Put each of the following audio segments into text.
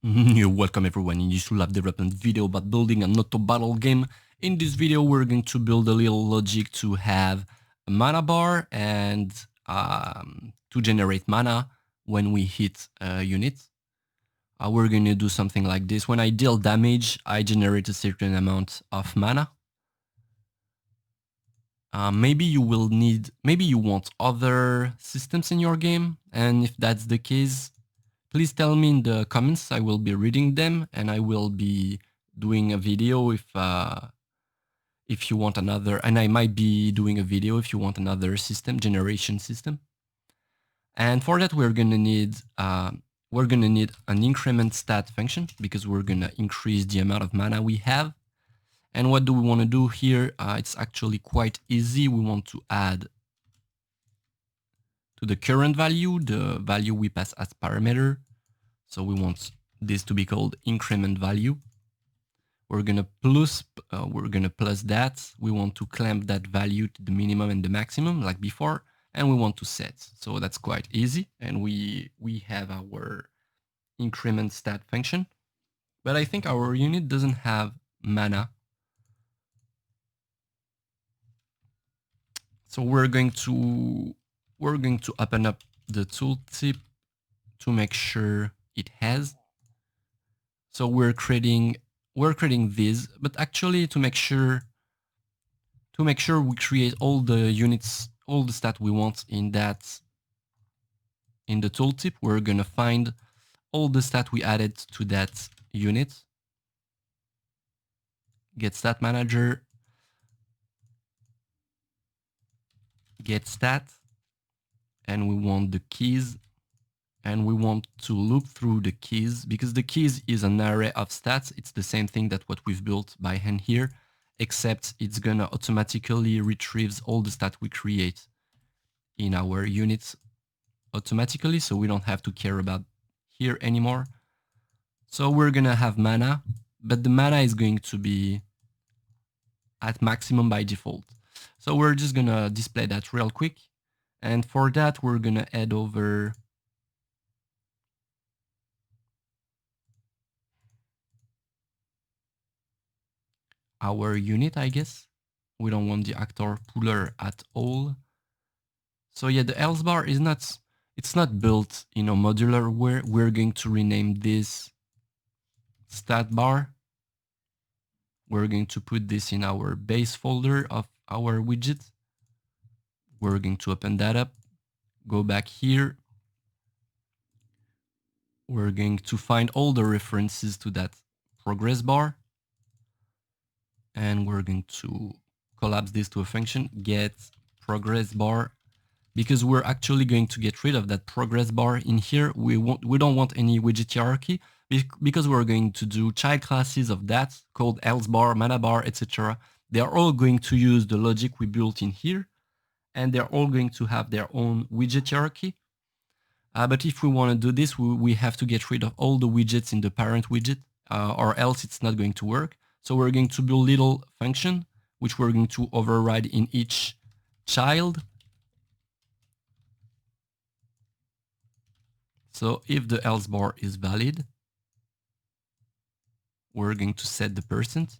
Welcome everyone in this lab development video about building an auto battle game. In this video we're going to build a little logic to have a mana bar and to generate mana when we hit a unit. We're going to do something like this. When I deal damage, I generate a certain amount of mana. Maybe you want other systems in your game, and if that's the case, please tell me in the comments. I will be reading them and I will be doing a video if you want another, and I might be doing a video if you want another generation system. And for that we're gonna need an increment stat function because we're gonna increase the amount of mana we have. And what do we want to do here? It's actually quite easy. We want to add to the current value, the value we pass as parameter. So we want this to be called increment value. We're gonna plus that. We want to clamp that value to the minimum and the maximum like before, and we want to set. So that's quite easy, and we have our increment stat function. But I think our unit doesn't have mana. So we're going to open up the tooltip to make sure it has. So we're creating this, but actually to make sure we create all the units, all the stat we want in the tooltip, we're gonna find all the stat we added to that unit. Get stat manager, get stat, and we want the keys, and we want to loop through the keys because the keys is an array of stats. It's the same thing that what we've built by hand here, except it's gonna automatically retrieves all the stat we create in our units automatically, so we don't have to care about here anymore. So we're gonna have mana, but the mana is going to be at maximum by default. So we're just gonna display that real quick. And for that, we're gonna head over our unit, I guess. We don't want the actor pooler at all. So yeah, the else bar is it's not built in a modular way. We're going to rename this stat bar. We're going to put this in our base folder of our widget. We're going to open that up, go back here. We're going to find all the references to that progress bar. And we're going to collapse this to a function, get progress bar, because we're actually going to get rid of that progress bar in here. We don't want any widget hierarchy because we're going to do child classes of that called else bar, mana bar, etc. They are all going to use the logic we built in here, and they're all going to have their own widget hierarchy. But if we want to do this, we have to get rid of all the widgets in the parent widget, or else it's not going to work. So we're going to build little function, which we're going to override in each child. So if the else bar is valid, we're going to set the %.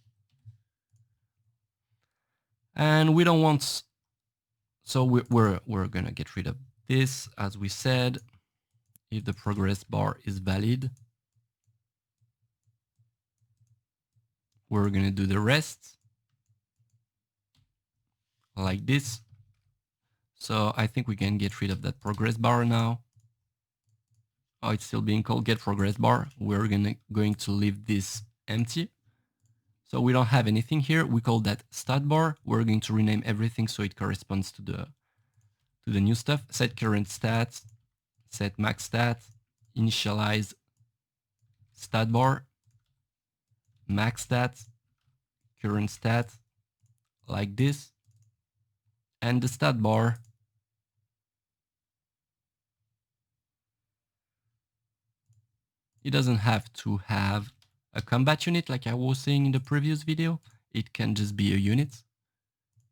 And we don't want, so we're going to get rid of this, as we said. If the progress bar is valid, we're going to do the rest like this. So I think we can get rid of that progress bar now. Oh, it's still being called get progress bar. We're going to leave this empty. So we don't have anything here. We call that stat bar. We're going to rename everything so it corresponds to the new stuff. Set current stat, set max stat, initialize stat bar, max stat, current stat, like this. And the stat bar it doesn't have to have a combat unit like I was saying in the previous video. It can just be a unit.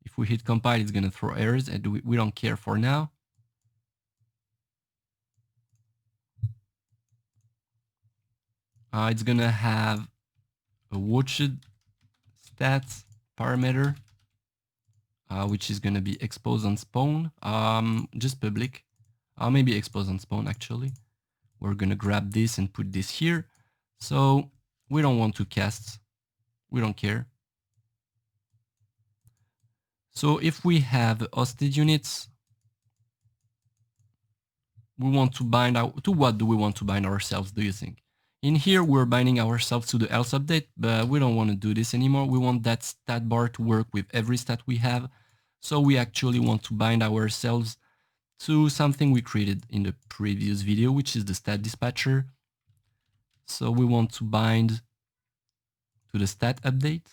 If we hit compile, it's going to throw errors, and we don't care for now. It's gonna have a widget stats parameter, which is gonna be expose on spawn, just public, maybe expose on spawn actually. We're gonna grab this and put this here. So we don't want to cast, we don't care. So if we have hosted units, we want to bind out to what do we want to bind ourselves, do you think? In here, we're binding ourselves to the else update, but we don't want to do this anymore. We want that stat bar to work with every stat we have. So we actually want to bind ourselves to something we created in the previous video, which is the stat dispatcher. So we want to bind to the stat update.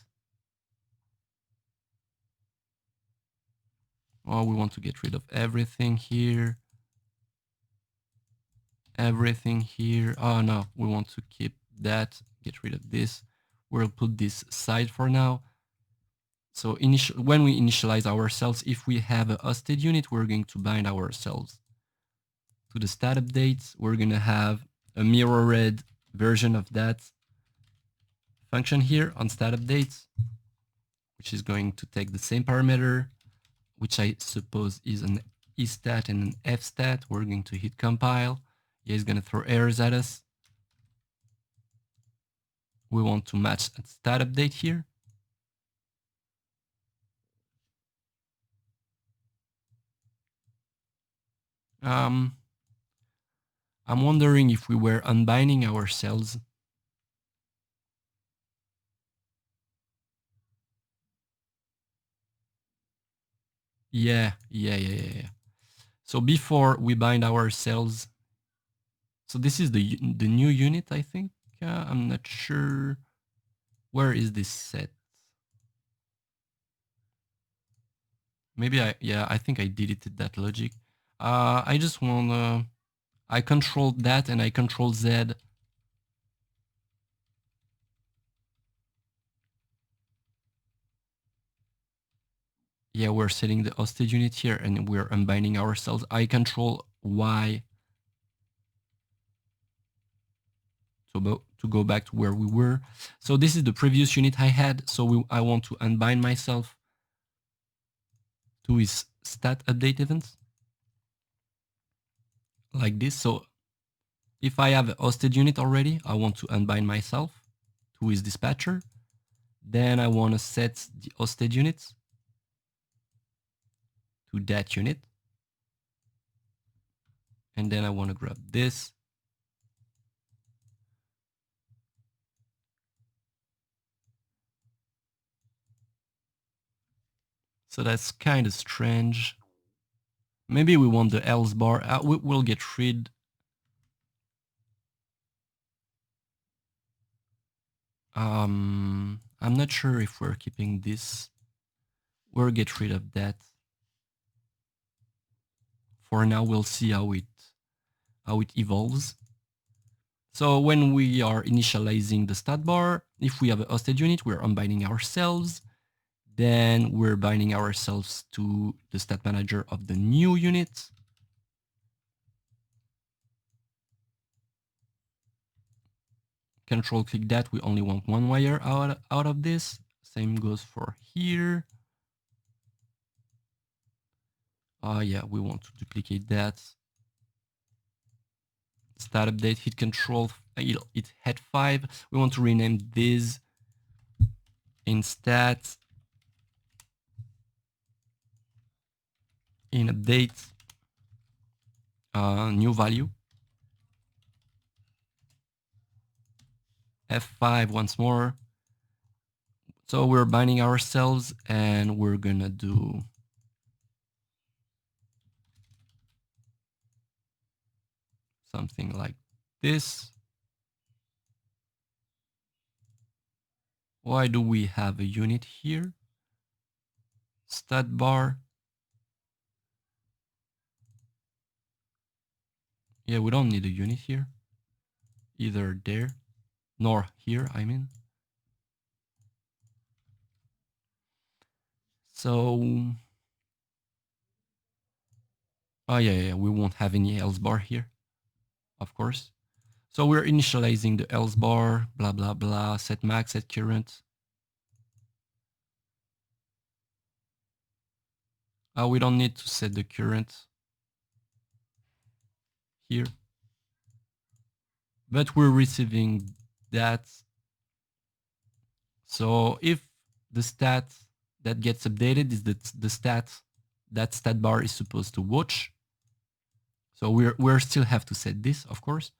Oh, we want to get rid of everything here. Everything here. Oh no, we want to keep that, get rid of this. We'll put this aside for now. So when we initialize ourselves, if we have a hosted unit, we're going to bind ourselves to the stat update. We're going to have a mirrored version of that function here on stat update, which is going to take the same parameter, which I suppose is an estat and an fstat. We're going to hit compile. Yeah, it's going to throw errors at us. We want to match a stat update here. I'm wondering if we were unbinding ourselves. Yeah. So before we bind ourselves, so this is the new unit, I think. I'm not sure. Where is this set? Maybe I think I deleted that logic. I just want I controlled that and I control Z. Yeah, we're setting the hosted unit here and we're unbinding ourselves. I control Y to go back to where we were. So this is the previous unit I had. So I want to unbind myself to his stat update events like this. So if I have a hosted unit already, I want to unbind myself to his dispatcher. Then I want to set the hosted units to that unit. And then I want to grab this. So that's kind of strange. Maybe we want the else bar. We'll get rid. I'm not sure if we're keeping this. We'll get rid of that. For now, we'll see how it evolves. So when we are initializing the stat bar, if we have a hosted unit, we're unbinding ourselves. Then we're binding ourselves to the stat manager of the new unit. Control click that. We only want one wire out of this. Same goes for here. Yeah, we want to duplicate that. Stat update, hit control, it had 5. We want to rename this in stat, in update, new value. F5 once more. So we're binding ourselves and we're gonna do something like this. Why do we have a unit here? Stat bar. Yeah, we don't need a unit here. Either there, nor here, I mean. So, oh yeah, we won't have any else bar here, of course. So we're initializing the else bar, blah, blah, blah, set max, set current. We don't need to set the current here, but we're receiving that. So if the stat that gets updated is the stat that stat bar is supposed to watch, so we're still have to set this, of course.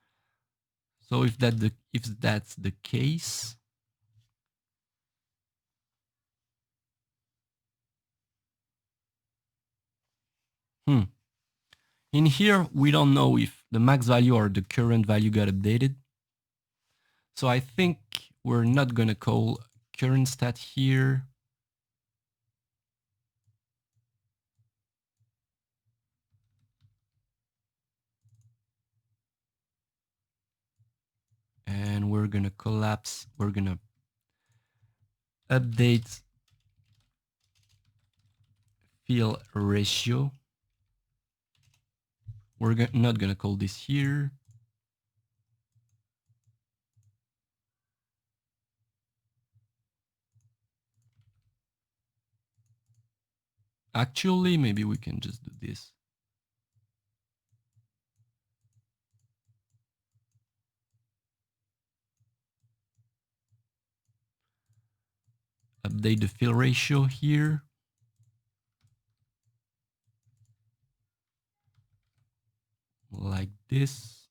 So if that's the case, in here we don't know if the max value or the current value got updated. So I think we're not gonna call current stat here. And we're gonna collapse, we're gonna update fill ratio. We're not gonna call this here. Actually, maybe we can just do this. Update the fill ratio here. Like this.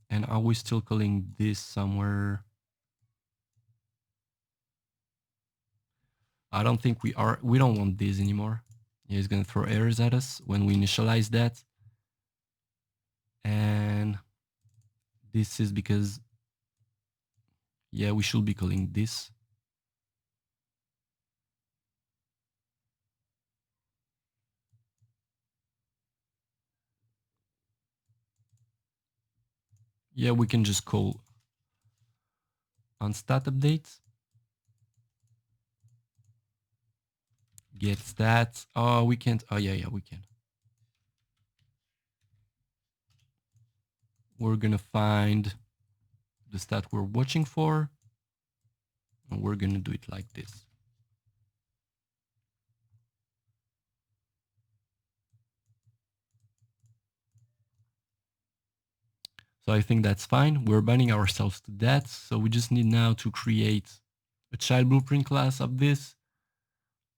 And are we still calling this somewhere? I don't think we are. We don't want this anymore. Yeah, it's gonna throw errors at us when we initialize that. And this is because, yeah, we should be calling this. Yeah, we can just call on stat update. Get stats. Oh, we can't. Oh, yeah, we can. We're gonna find the stat we're watching for, and we're gonna do it like this. So I think that's fine. We're binding ourselves to that. So we just need now to create a child blueprint class of this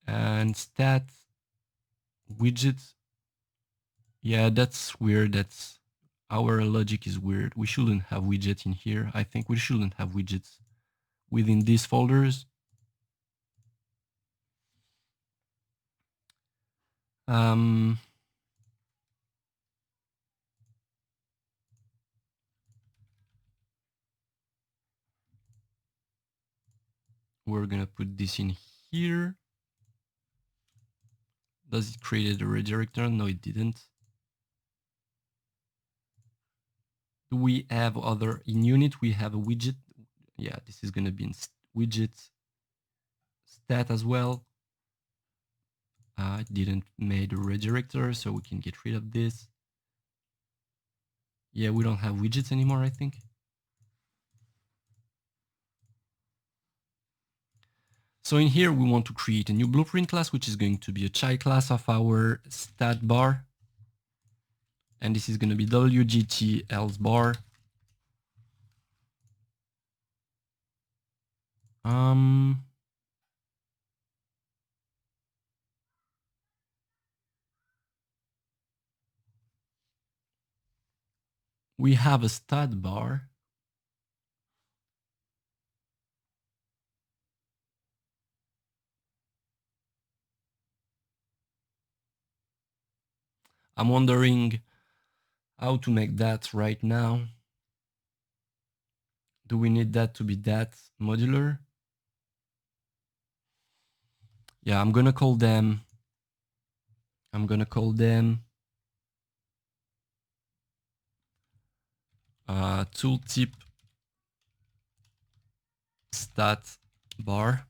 and stat widget. Yeah, that's weird. That's our logic is weird. We shouldn't have widget in here. I think we shouldn't have widgets within these folders. We're gonna put this in here. Does it create a redirector? No, it didn't. Do we have other in unit? We have a widget. Yeah, this is gonna be in widget stat as well. It didn't make a redirector, so we can get rid of this. Yeah, we don't have widgets anymore, I think. So in here, we want to create a new blueprint class, which is going to be a child class of our stat bar. And this is going to be WGT else bar. We have a stat bar. I'm wondering how to make that right now. Do we need that to be that modular? Yeah, I'm gonna call them tooltip stat bar.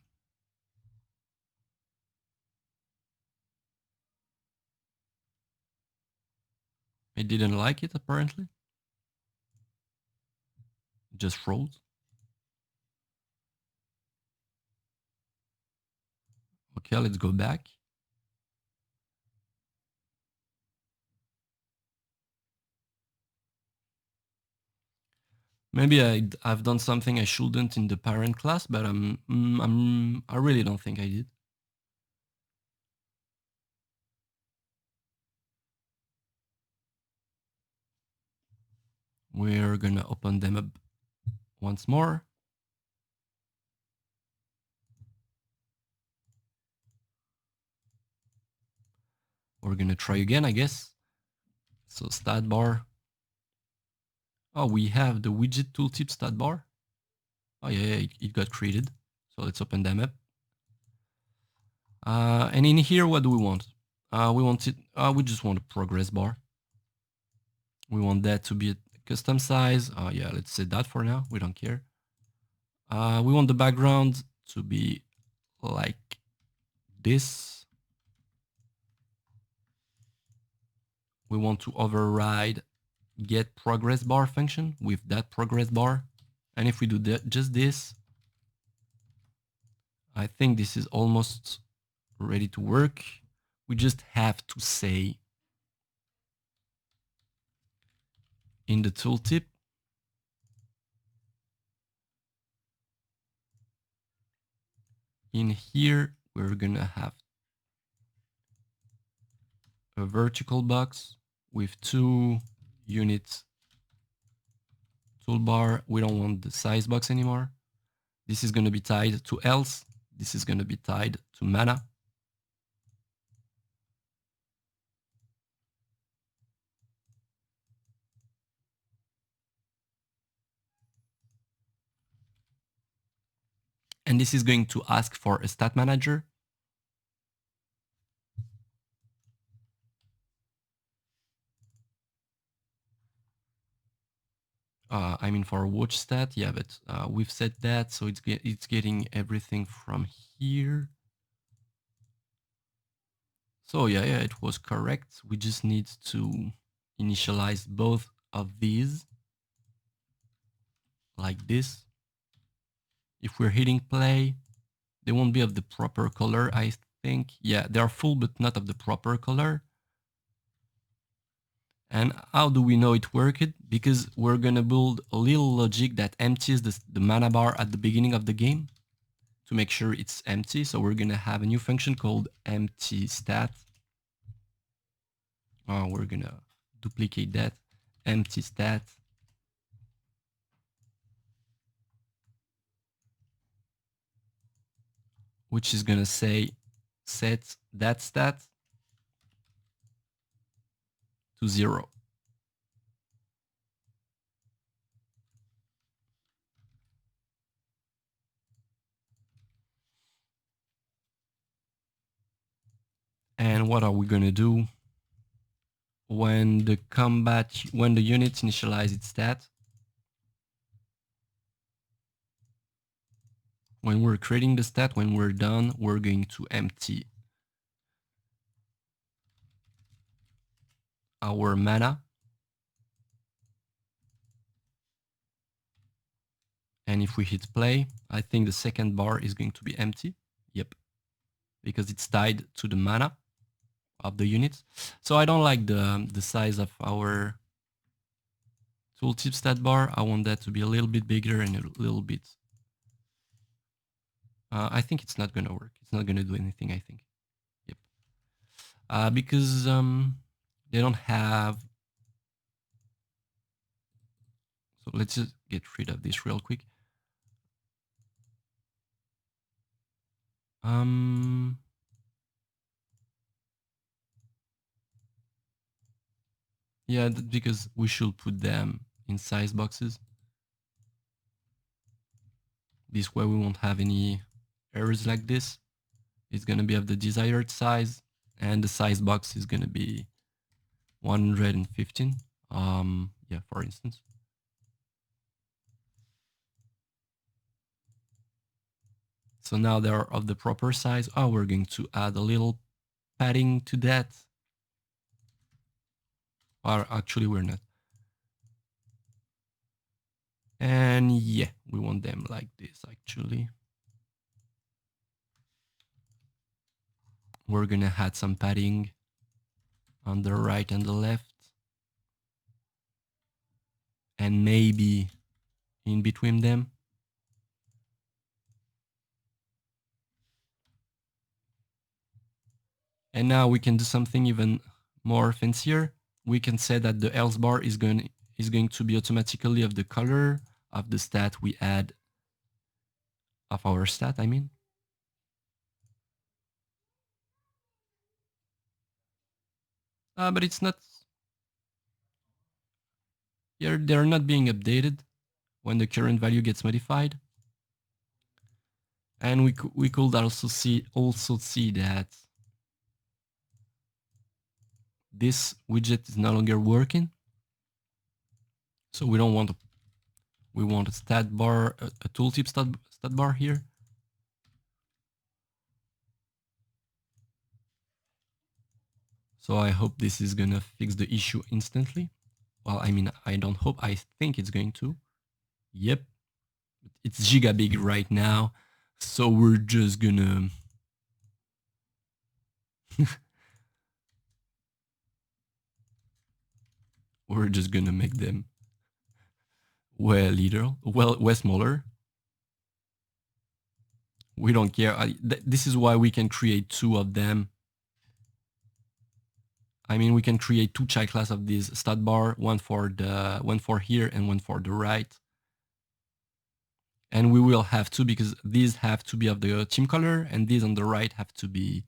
It didn't like it apparently. just froze. Okay, let's go back. Maybe I've done something I shouldn't in the parent class, but I really don't think I did. We're gonna open them up once more. We're gonna try again, I guess. So stat bar. Oh, we have the widget tooltip stat bar. Oh yeah, it got created. So let's open them up. And in here, what do we want? We just want a progress bar. We want that to be a custom size. Yeah, let's set that for now. We don't care. We want the background to be like this. We want to override get progress bar function with that progress bar. And if we do that, just this, I think this is almost ready to work. We just have to say in the tooltip, in here, we're gonna have a vertical box with 2 units toolbar. We don't want the size box anymore. This is going to be tied to else. This is going to be tied to mana. And this is going to ask for a stat manager. I mean for watch stat, yeah, but we've set that, so it's getting everything from here. So yeah, it was correct. We just need to initialize both of these like this. If we're hitting play, they won't be of the proper color, I think. Yeah, they are full, but not of the proper color. And how do we know it worked? Because we're gonna build a little logic that empties the mana bar at the beginning of the game to make sure it's empty. So we're gonna have a new function called empty stat. We're gonna duplicate that, empty stat. Which is gonna say set that stat to 0. And what are we gonna do when the unit initialize its stat? When we're creating the stat, when we're done, we're going to empty our mana. And if we hit play, I think the second bar is going to be empty. Yep, because it's tied to the mana of the units. So I don't like the size of our tooltip stat bar. I want that to be a little bit bigger and a little bit. I think it's not going to work. It's not going to do anything, I think. Yep. Because they don't have... So let's just get rid of this real quick. Yeah, because we should put them in size boxes. This way we won't have any errors like this. It's going to be of the desired size, and the size box is going to be 115. Yeah, for instance. So now they are of the proper size. Oh, we're going to add a little padding to that. Or actually, we're not. And yeah, we want them like this actually. We're gonna add some padding on the right and the left. And maybe in between them. And now we can do something even more fancier. We can say that the else bar is going to be automatically of the color of the stat we add, of our stat, I mean. But it's not, they're not being updated when the current value gets modified. And we could also see that this widget is no longer working. So we don't want to, we want a stat bar, a tooltip stat bar here. So I hope this is gonna fix the issue instantly. Well, I mean, I don't hope, I think it's going to. Yep, it's giga big right now. So we're just gonna we're just gonna make them way smaller. We don't care. This is why we can create two of them. I mean, we can create two child class of this stat bar, one for here and one for the right. And we will have to, because these have to be of the team color and these on the right have to be.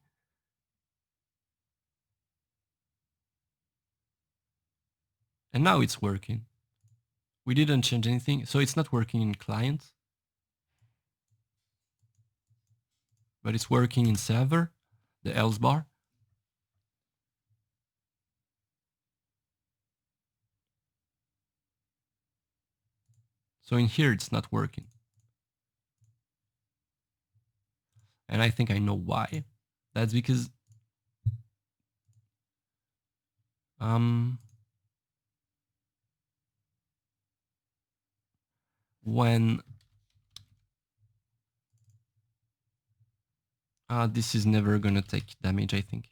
And now it's working. We didn't change anything, so it's not working in client, but it's working in server, the else bar. So in here, it's not working. And I think I know why. That's because when this is never gonna take damage, I think.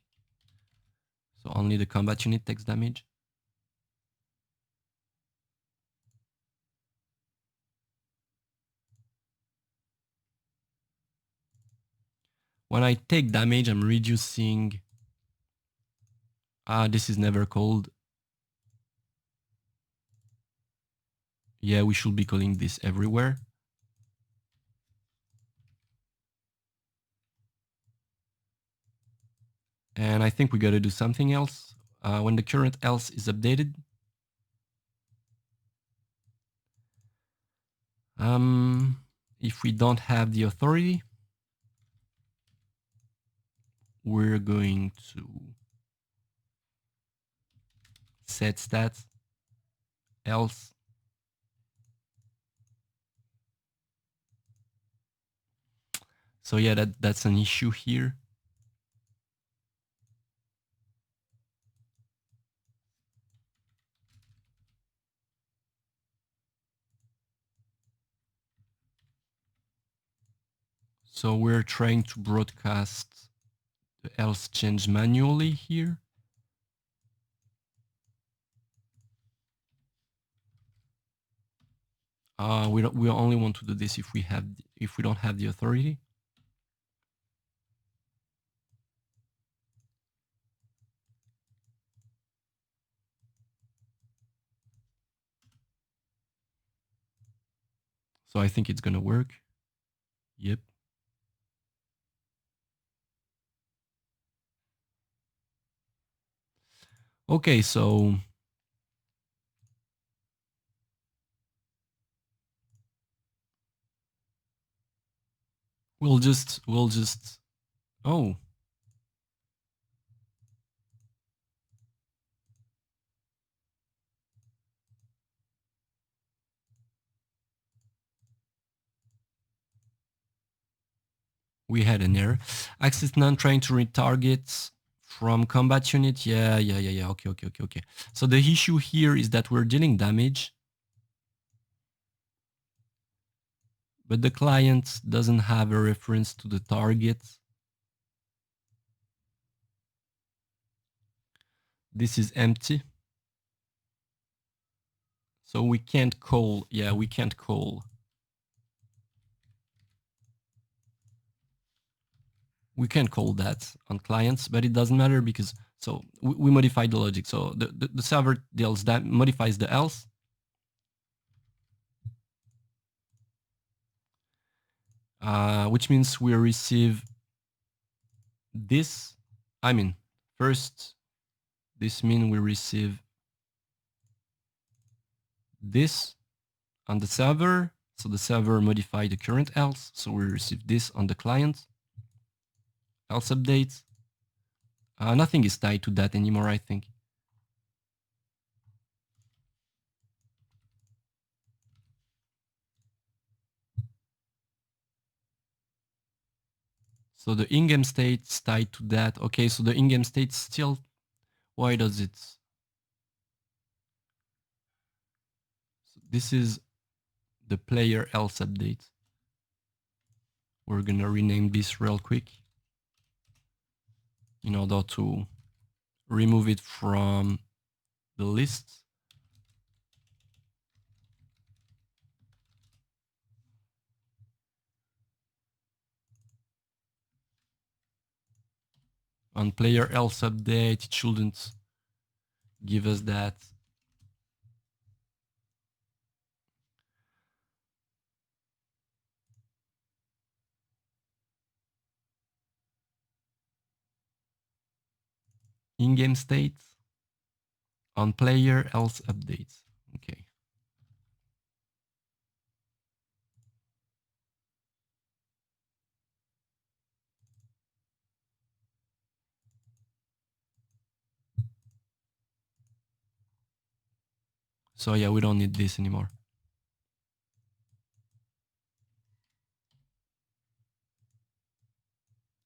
So only the combat unit takes damage. When I take damage, I'm reducing. This is never called. Yeah, we should be calling this everywhere. And I think we gotta do something else. When the current else is updated, if we don't have the authority, we're going to set stats else. So yeah, that's an issue here. So we're trying to broadcast the else change manually here. We only want to do this if we don't have the authority. So I think it's gonna work. Yep. Okay, so we'll just oh. We had an error. Access none trying to retarget from combat unit. Yeah. Okay. So the issue here is that we're dealing damage. but the client doesn't have a reference to the target. This is empty. So we can't call, we can't call. We can call that on clients, but it doesn't matter because, so we modify the logic. So the server deals that, modifies the else. Which means we receive this. First, this means we receive this on the server. So the server modify the current else. So we receive this on the client. Else update. Nothing is tied to that anymore, I think. So the in-game state is tied to that. Okay, so the in-game state still, why does it? So this is the player else update. We're gonna rename this real quick in order to remove it from the list. On player else update, it shouldn't give us that. In-game state on player else update. Okay. So yeah, we don't need this anymore.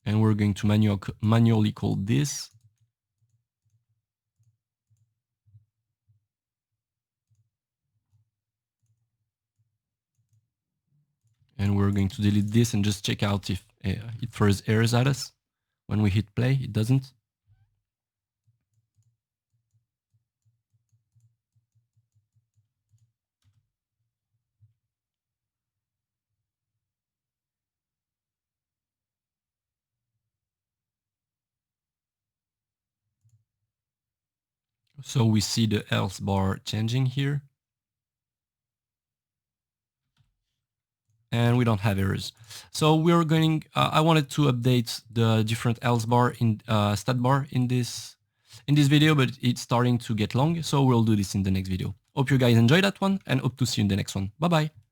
And we're going to manually call this. And we're going to delete this and just check out if it throws errors at us. When we hit play, it doesn't. So we see the else bar changing here. And we don't have errors. So we're going, I wanted to update the different else bar in stat bar in this video, but it's starting to get long. So we'll do this in the next video. Hope you guys enjoyed that one and hope to see you in the next one. Bye-bye.